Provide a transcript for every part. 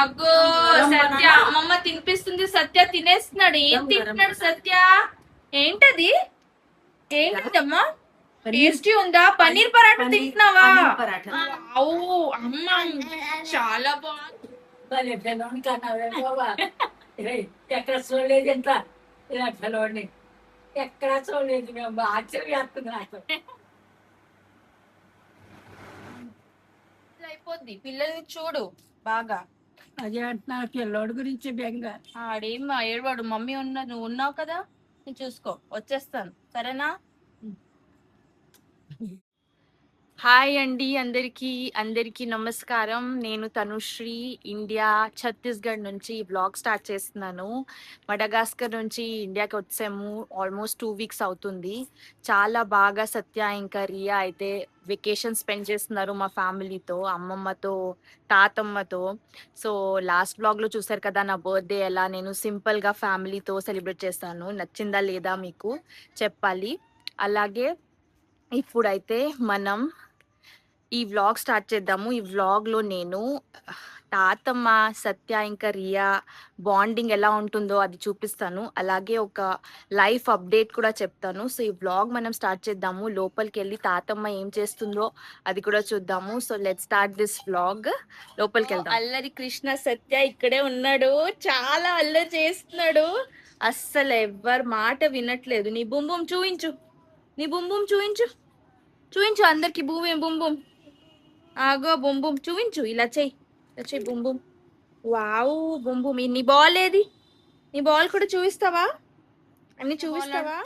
అగ్గో సత్య అమ్మమ్మ తినిపిస్తుంది. సత్య తినేస్తున్నాడు. ఏం తింటున్నాడు సత్య? ఏంటది? ఏంటమ్మా? టేస్టీ ఉందా? పన్నీర్ పరాటా తింటున్నావా? అవు అమ్మ చాలా బాగుంది. ఎక్కడ చూడలేదు ఎంత పిల్లవాడిని ఎక్కడా చూడలేదు. మేము ఆశ్చర్యం వేస్తుంది నాకు. అయిపోద్ది. పిల్లల్ని చూడు బాగా. అదే అంటున్నారు పిల్లోడి గురించి బెంగ. ఆడేం ఏడవాడు. మమ్మీ ఉన్నా, నువ్వు ఉన్నావు కదా, నేను చూసుకో. వచ్చేస్తాను, సరేనా? హాయ్ అండి అందరికీ. అందరికీ నమస్కారం. నేను తనుశ్రీ, ఇండియా ఛత్తీస్గఢ్ నుంచి బ్లాగ్ స్టార్ట్ చేస్తున్నాను. మడగాస్కర్ నుంచి ఇండియాకి వచ్చాము. ఆల్మోస్ట్ 2 వీక్స్ అవుతుంది. చాలా బాగా సత్య ఇంకా రియా అయితే వెకేషన్ స్పెండ్ చేస్తున్నారు మా ఫ్యామిలీతో, అమ్మమ్మతో, తాతమ్మతో. సో లాస్ట్ బ్లాగ్లో చూసారు కదా నా బర్త్డే ఎలా నేను సింపుల్గా ఫ్యామిలీతో సెలబ్రేట్ చేస్తాను. నచ్చిందా లేదా మీకు చెప్పాలి. అలాగే ఇప్పుడైతే మనం ఈ వ్లాగ్ స్టార్ట్ చేద్దాము. ఈ వ్లాగ్లో నేను తాతమ్మ, సత్య ఇంకా రియా బాండింగ్ ఎలా ఉంటుందో అది చూపిస్తాను. అలాగే ఒక లైఫ్ అప్డేట్ కూడా చెప్తాను. సో ఈ వ్లాగ్ మనం స్టార్ట్ చేద్దాము. లోపలికి వెళ్ళి తాతమ్మ ఏం చేస్తుందో అది కూడా చూద్దాము. So let's start this vlog. లోపలికి వెళ్దాం. అల్లరి కృష్ణ సత్య ఇక్కడే ఉన్నాడు. చాలా అల్లరి చేస్తున్నాడు. అస్సలు ఎవ్వరు మాట వినట్లేదు. నీ బుంబుం చూయించు, నీ బుంబుం చూయించు, చూయించు అందరికి. బూమ్ బుమ్ బుమ్. ఆగో బుమ్ బుమ్ చూయించు. ఇలా చెయ్యి, ఇలా చెయ్యి బుమ్ బుమ్. వావ్ బుమ్ బుమ్. నీ బాల్ ఏది? నీ బాల్ కూడా చూపిస్తావా? అన్ని చూపిస్తావా?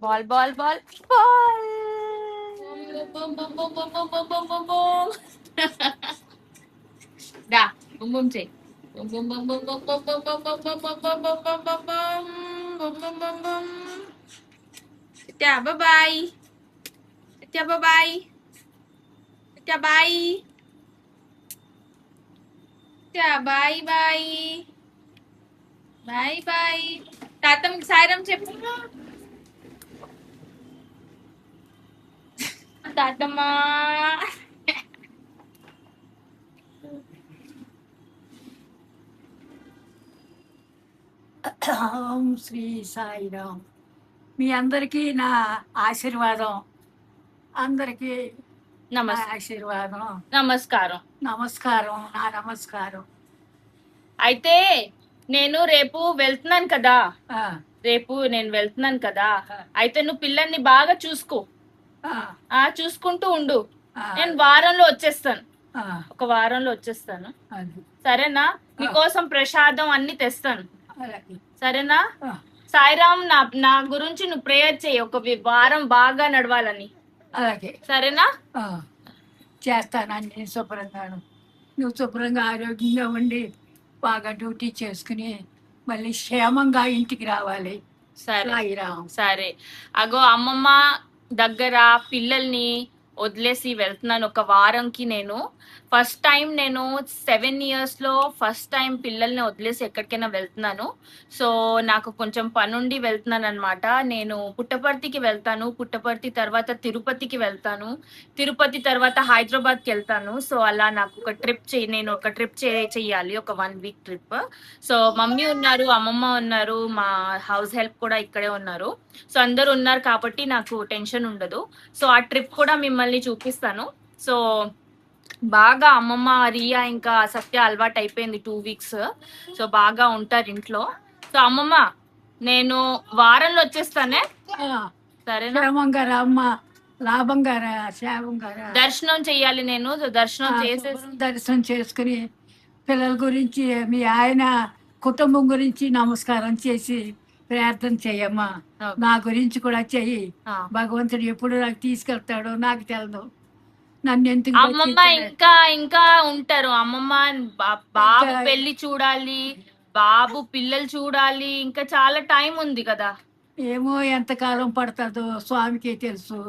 Ball ball ball ball. దా బుమ్ బుమ్ చెయ్యి. బుమ్ బుమ్ బుమ్ బుమ్ బుమ్ బుమ్ బుమ్ బుమ్ బుమ్ బుమ్ బుమ్ బుమ్ బుమ్ బుమ్ బుమ్ బుమ్ బుమ్ బుమ్ బుమ్. Bye. Bye. Bye. Bye bye bye bye. తాతమ్మకి సాయిరం చెప్పు. తాతమ్మ ఓం శ్రీ సాయిరామ్. మీ అందరికీ నా ఆశీర్వాదం. అందరికీ నా ఆశీర్వాదం. నమస్కారం. నమస్కారం. నా నమస్కారం. అయితే నేను రేపు వెళ్తున్నాను కదా, ఆ, అయితే నువ్వు పిల్లల్ని బాగా చూసుకో. ఆ, చూసుకుంటూ ఉండు. ఆ, నేను వారంలో వచ్చేస్తాను. ఆ, ఒక వారంలో వచ్చేస్తాను, అది. సరేనా? నీకోసం ప్రసాదం అన్ని తెస్తాను, అలాగే. సరేనా? ఆ, సాయిరామ్, నా గురించి నువ్వు ప్రేయర్ చేయి, ఒక వారం బాగా నడవాలని, అలాగే. సరేనా? ఆ, చేస్తాను అన్ని శుభ్రంగాను. నువ్వు శుభ్రంగా ఆరోగ్యంగా ఉండి బాగా డ్యూటీ చేసుకుని మళ్ళీ క్షేమంగా ఇంటికి రావాలి. సరే సాయిరామ్. సరే. అగో అమ్మమ్మ దగ్గర పిల్లల్ని వదిలేసి వెళ్తున్నాను ఒక వారంకి. నేను ఫస్ట్ టైం, నేను 7 yearsలో ఫస్ట్ టైం పిల్లల్ని వదిలేసి ఎక్కడికైనా వెళ్తున్నాను. సో నాకు కొంచెం పనుండి వెళ్తున్నాను అనమాట. నేను పుట్టపర్తికి వెళ్తాను, పుట్టపర్తి తర్వాత తిరుపతికి వెళ్తాను, తిరుపతి తర్వాత హైదరాబాద్కి వెళ్తాను. సో అలా నాకు ఒక ట్రిప్ నేను ఒక ట్రిప్ చెయ్యాలి, ఒక 1 week ట్రిప్. సో మమ్మీ ఉన్నారు, అమ్మమ్మ ఉన్నారు, మా హౌస్ హెల్ప్ కూడా ఇక్కడే ఉన్నారు. సో అందరు ఉన్నారు కాబట్టి నాకు టెన్షన్ ఉండదు. సో ఆ ట్రిప్ కూడా మిమ్మల్ని చూపిస్తాను. సో బాగా అమ్మమ్మ, రియా ఇంకా సత్య అలవాటు అయిపోయింది 2 weeks. సో బాగా ఉంటారు ఇంట్లో. సో అమ్మమ్మ నేను వారంలో వచ్చేస్తానే, సరేనా? క్షేమంగా రామ్మ, లాభంగా రా, క్షేమంగా రా. దర్శనం చెయ్యాలి నేను. సో దర్శనం చేసేసి దర్శనం చేసుకుని పిల్లల గురించి, మీ ఆయన కుటుంబం గురించి నమస్కారం చేసి ప్రార్థన చెయ్యమ్మా. నా గురించి కూడా చెయ్యి. భగవంతుడు ఎప్పుడు నాకు తీసుకెళ్తాడో నాకు తెలదు. నన్ను ఎందుకు అమ్మమ్మ ఇంకా ఇంకా ఉంటారు. అమ్మమ్మ బాబు పెళ్లి చూడాలి, బాబు పిల్లలు చూడాలి, ఇంకా చాలా టైం ఉంది కదా. ఏమో ఎంతకాలం పడుతుందో స్వామికే తెలుసు.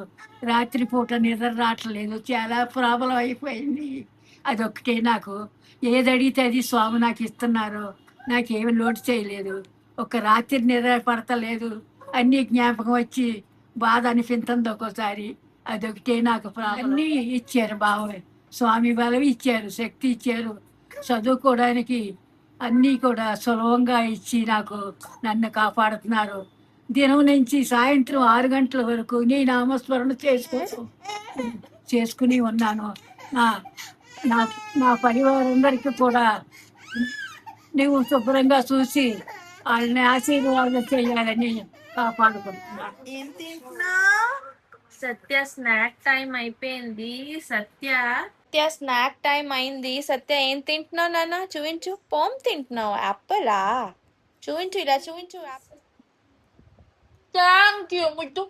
రాత్రిపూట నిద్ర రావట్లేదు, చాలా ప్రాబ్లం అయిపోయింది. అదొక్కటే నాకు. ఏది అడిగితే అది స్వామి నాకు ఇస్తున్నారు. నాకేమి లోటు చేయలేదు. ఒక రాత్రి నిద్ర పడతలేదు. అన్నీ జ్ఞాపకం వచ్చి బాధ అనిపిస్తుంది ఒక్కోసారి. అదొకటే నాకు ప్రాబ్లం. అన్నీ ఇచ్చారు బాబాయ్. స్వామి బలం ఇచ్చారు, శక్తి ఇచ్చారు, చదువుకోవడానికి అన్నీ కూడా సులభంగా ఇచ్చి నాకు నన్ను కాపాడుతున్నారు. దినం నుంచి సాయంత్రం 6 గంటల వరకు నీ నామస్మరణ చేసుకుని ఉన్నాను. నా నా నా పరివారందరికీ కూడా నువ్వు శుభ్రంగా చూసి వాళ్ళని ఆశీర్వాదం చేయాలని కాపాడుకుంటున్నాను. ఏం తింటున్నావ్? సత్య స్నాక్ టైం అయిపోయింది. సత్య స్నాక్ టైం అయింది. సత్య ఏం తింటున్నావు నాన్న? చూపించు. పోమ్ తింటున్నావు. యాపిలా? చూపించు, ఇలా చూపించు. Thank you. ముద్దు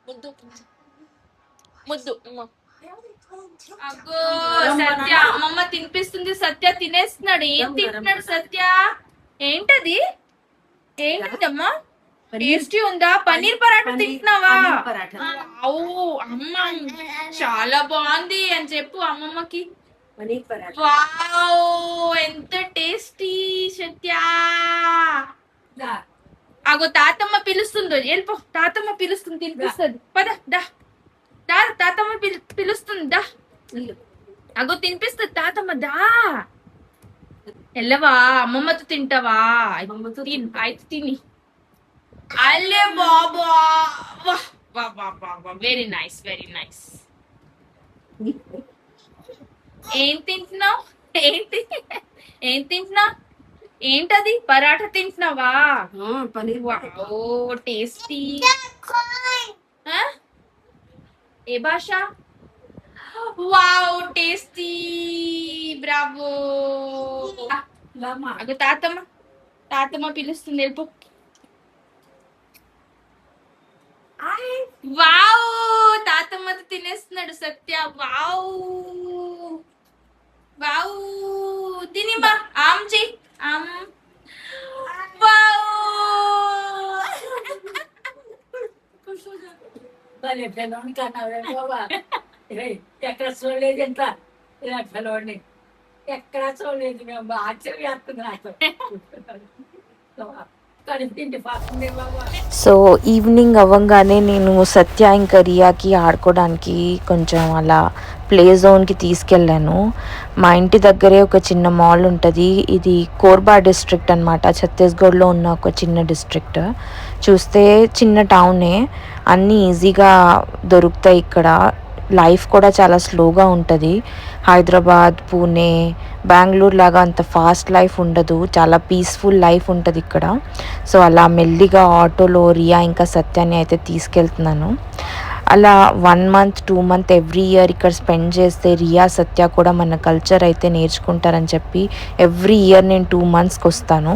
ముద్దు ముద్దు. అగ్గో సత్య అమ్మమ్మ తినిపిస్తుంది. సత్య తినేస్తున్నాడు. ఏం తింటున్నాడు సత్య? ఏంటది? ఏంటిదమ్మా? టేస్టీ ఉందా? పన్నీర్ పరాటా తింటున్నావా? అవు అమ్మ చాలా బాగుంది అని చెప్పు అమ్మమ్మకి. వావ్ ఎంత టేస్టీ సత్య. అగో తాతమ్మ పిలుస్తుంది. వెళ్ళిపో. తాతమ్మ పిలుస్తుంది. తినిపిస్తుంది. పద దా దా. తాతమ్మ పిలుస్తుంది. దా. అగో తినిపిస్తుంది తాతమ్మ. దా వెళ్ళవా? అమ్మమ్మతో తింటావా? అయితే తిని. అల్లే బాబా. Very nice, very nice. ఏం తింటున్నావు? ఏం తింటున్నావు? ఏంటది? పరాఠా తింటున్నావా? ఓ టేస్టీ. ఏ భాష? Wow tasty. బ్రావో. అగో తాతమ్మ పిలుస్తుంది. వెళ్ళిపో. వావ్ తాతమ్మతో తినేస్తున్నాడు సత్య. వావ్ వావ్ తినిమా. ఆమ్జీ ఆమ్. వావ్ ఎక్కడ చూడలేదు. ఎంత పిల్లవాడిని ఎక్కడా చూడలేదు. మేము ఆశ్చర్యేస్తుంది నాకు. సో ఈవినింగ్ అవ్వగానే నేను సత్య ఇంకా రియాకి ఆడుకోవడానికి కొంచెం అలా ప్లే జోన్కి తీసుకెళ్ళాను. మా ఇంటి దగ్గరే ఒక చిన్న మాల్ ఉంటుంది. ఇది కోర్బా డిస్ట్రిక్ట్ అనమాట. ఛత్తీస్గఢ్లో ఉన్న ఒక చిన్న డిస్ట్రిక్ట్. చూస్తే చిన్న టౌనే, అన్నీ ఈజీగా దొరుకుతాయి ఇక్కడ. లైఫ్ కూడా చాలా స్లోగా ఉంటుంది. హైదరాబాద్, పూణే, బెంగళూరు లాగా అంత ఫాస్ట్ లైఫ్ ఉండదు. చాలా పీస్ఫుల్ లైఫ్ ఉంటుంది ఇక్కడ. సో అలా మెల్లిగా ఆటోలో రియా ఇంకా సత్యాన్ని అయితే తీసుకెళ్తున్నాను. అలా 1 మంత్ 2 మంత్ ఎవ్రీ ఇయర్ ఇక్కడ స్పెండ్ చేస్తే రియా సత్య కూడా మన కల్చర్ అయితే నేర్చుకుంటారని చెప్పి ఎవ్రీ ఇయర్ నేను 2 మంత్స్కి వస్తాను.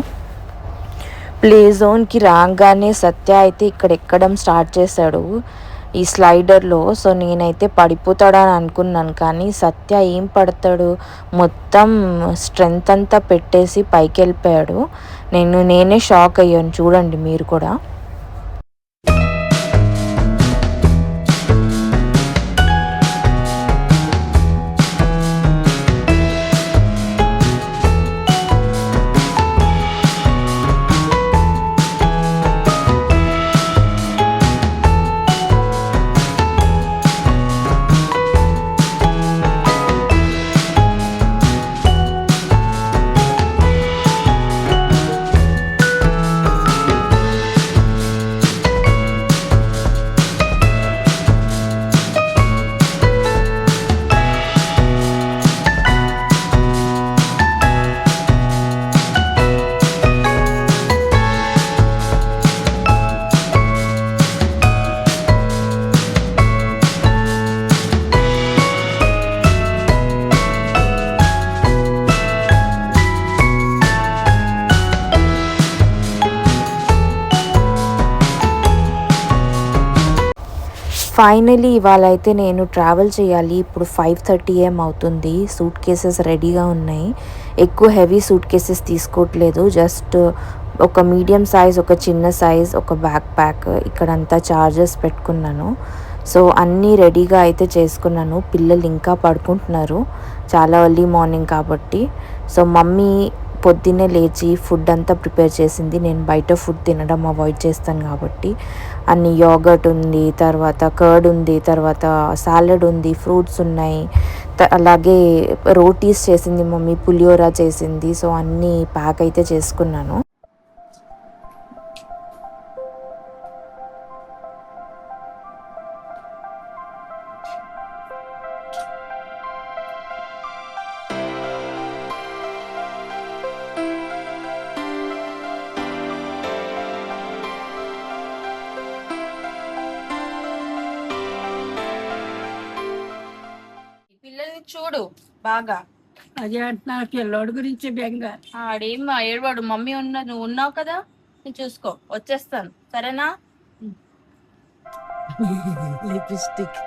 ప్లే జోన్కి రాగానే సత్య అయితే ఇక్కడ ఎక్కడం స్టార్ట్ చేశాడు ఈ స్లైడర్లో. సో నేనైతే పడిపోతాడని అనుకున్నాను, కానీ సత్య ఏం పడతాడు, మొత్తం స్ట్రెంగ్త్ అంతా పెట్టేసి పైకి వెళ్ళిపోయాడు. నేనే షాక్ అయ్యాను. చూడండి మీరు కూడా. ఫైనలీ ఇవాళ అయితే నేను ట్రావెల్ చేయాలి. ఇప్పుడు 5:30 AM అవుతుంది. సూట్ కేసెస్ రెడీగా ఉన్నాయి. ఎక్కువ హెవీ సూట్ కేసెస్ తీసుకోవట్లేదు. జస్ట్ ఒక మీడియం సైజ్, ఒక చిన్న సైజ్, ఒక బ్యాక్ ప్యాక్, ఇక్కడంతా చార్జెస్ పెట్టుకున్నాను. సో అన్నీ రెడీగా అయితే చేసుకున్నాను. పిల్లలు ఇంకా పడుకుంటున్నారు, చాలా ఎర్లీ మార్నింగ్ కాబట్టి. సో మమ్మీ పొద్దున్నే లేచి ఫుడ్ అంతా ప్రిపేర్ చేసింది. నేను బయట ఫుడ్ తినడం అవాయిడ్ చేస్తాను కాబట్టి. అన్ని యోగర్ట్ ఉంది, తర్వాత కర్డ్ ఉంది, తర్వాత సాలడ్ ఉంది, ఫ్రూట్స్ ఉన్నాయి, అలాగే రోటీస్ చేసింది మమ్మీ, పులిహోర చేసింది. సో అన్నీ ప్యాక్ అయితే చేసుకున్నాను. పిల్లల్ని చూడు బాగా. అదే అంటున్నాను, పిల్లోడి గురించి బెంగ. ఆడేం ఏడవాడు, మమ్మీ ఉన్నా, నువ్వు ఉన్నావు కదా, నేను చూసుకో, వచ్చేస్తాను, సరేనా? లిప్స్టిక్